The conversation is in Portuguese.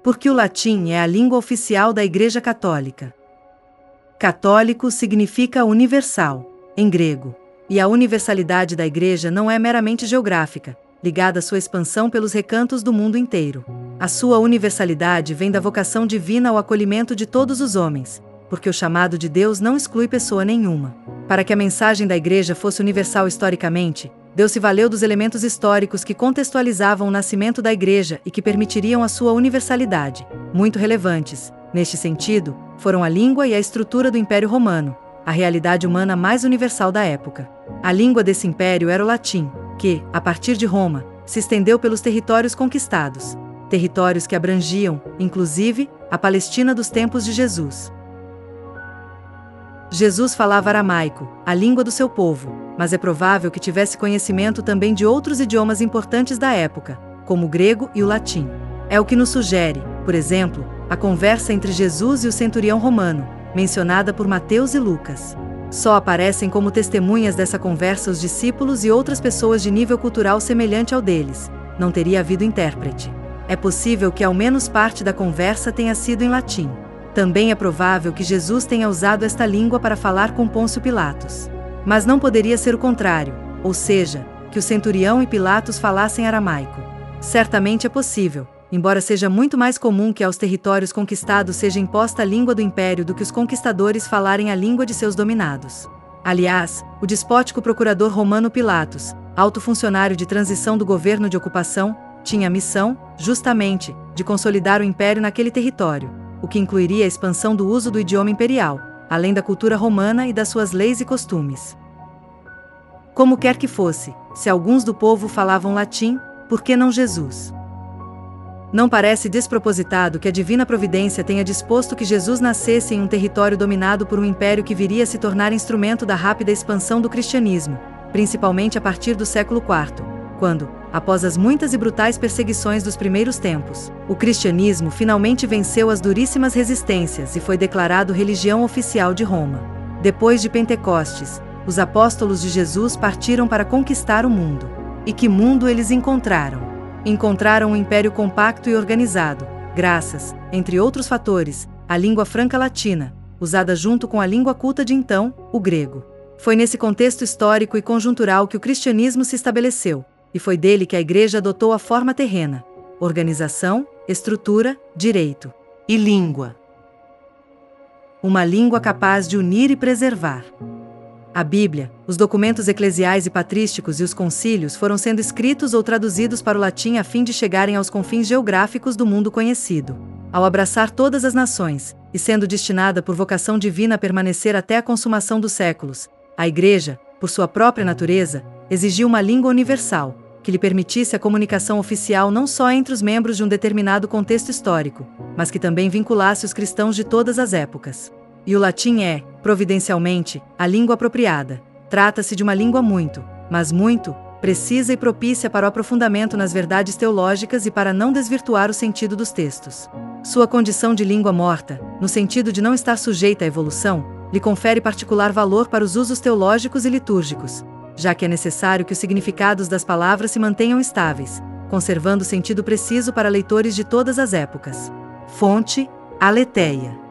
Porque o latim é a língua oficial da Igreja Católica. Católico significa universal, em grego. E a universalidade da Igreja não é meramente geográfica, ligada à sua expansão pelos recantos do mundo inteiro. A sua universalidade vem da vocação divina ao acolhimento de todos os homens, porque o chamado de Deus não exclui pessoa nenhuma. Para que a mensagem da Igreja fosse universal historicamente, Deus se valeu dos elementos históricos que contextualizavam o nascimento da Igreja e que permitiriam a sua universalidade. Muito relevantes, neste sentido, foram a língua e a estrutura do Império Romano, a realidade humana mais universal da época. A língua desse império era o latim, que, a partir de Roma, se estendeu pelos territórios conquistados, territórios que abrangiam, inclusive, a Palestina dos tempos de Jesus. Jesus falava aramaico, a língua do seu povo, mas é provável que tivesse conhecimento também de outros idiomas importantes da época, como o grego e o latim. É o que nos sugere, por exemplo, a conversa entre Jesus e o centurião romano, mencionada por Mateus e Lucas. Só aparecem como testemunhas dessa conversa os discípulos e outras pessoas de nível cultural semelhante ao deles. Não teria havido intérprete. É possível que ao menos parte da conversa tenha sido em latim. Também é provável que Jesus tenha usado esta língua para falar com Pôncio Pilatos. Mas não poderia ser o contrário, ou seja, que o centurião e Pilatos falassem aramaico. Certamente é possível, embora seja muito mais comum que aos territórios conquistados seja imposta a língua do império do que os conquistadores falarem a língua de seus dominados. Aliás, o despótico procurador romano Pilatos, alto funcionário de transição do governo de ocupação, tinha a missão, justamente, de consolidar o império naquele território, o que incluiria a expansão do uso do idioma imperial, além da cultura romana e das suas leis e costumes. Como quer que fosse, se alguns do povo falavam latim, por que não Jesus? Não parece despropositado que a divina providência tenha disposto que Jesus nascesse em um território dominado por um império que viria a se tornar instrumento da rápida expansão do cristianismo, principalmente a partir do século IV, quando, após as muitas e brutais perseguições dos primeiros tempos, o cristianismo finalmente venceu as duríssimas resistências e foi declarado religião oficial de Roma. Depois de Pentecostes, os apóstolos de Jesus partiram para conquistar o mundo. E que mundo eles encontraram? Encontraram um império compacto e organizado, graças, entre outros fatores, à língua franca latina, usada junto com a língua culta de então, o grego. Foi nesse contexto histórico e conjuntural que o cristianismo se estabeleceu, e foi dele que a Igreja adotou a forma terrena: organização, estrutura, direito e língua. Uma língua capaz de unir e preservar. A Bíblia, os documentos eclesiais e patrísticos e os concílios foram sendo escritos ou traduzidos para o latim a fim de chegarem aos confins geográficos do mundo conhecido. Ao abraçar todas as nações, e sendo destinada por vocação divina a permanecer até a consumação dos séculos, a Igreja, por sua própria natureza, exigiu uma língua universal, que lhe permitisse a comunicação oficial não só entre os membros de um determinado contexto histórico, mas que também vinculasse os cristãos de todas as épocas. E o latim é, providencialmente, a língua apropriada. Trata-se de uma língua muito, mas muito, precisa e propícia para o aprofundamento nas verdades teológicas e para não desvirtuar o sentido dos textos. Sua condição de língua morta, no sentido de não estar sujeita à evolução, lhe confere particular valor para os usos teológicos e litúrgicos, já que é necessário que os significados das palavras se mantenham estáveis, conservando o sentido preciso para leitores de todas as épocas. Fonte: Aletheia.